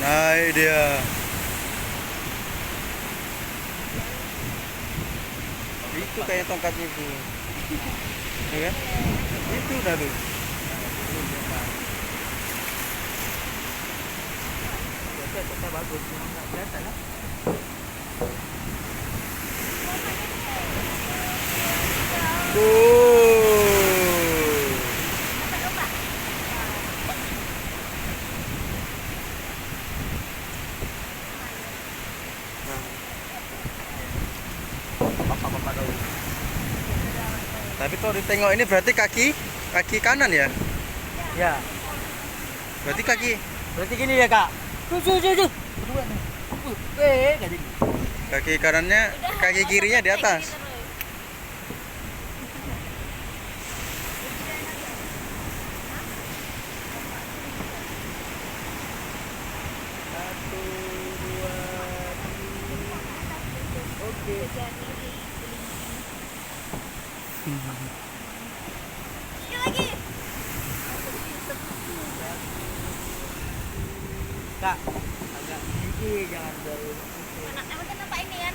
Naik dia. Itu kayak tongkatnya itu. Ya kan? Itu udah tuh. Biasa bagus, cuma nggak kelihatan lah. Bapak-bapak dulu. Tapi kalau ditengok ini berarti kaki kanan ya? Ya, Berarti kaki gini ya kak. Tuh. Berdua nih. Gak jadi. kaki kanannya, kaki kirinya di atas. Satu, dua, oke. Kak, agak tinggi, jangan jauh. Emang kenapa ini kan?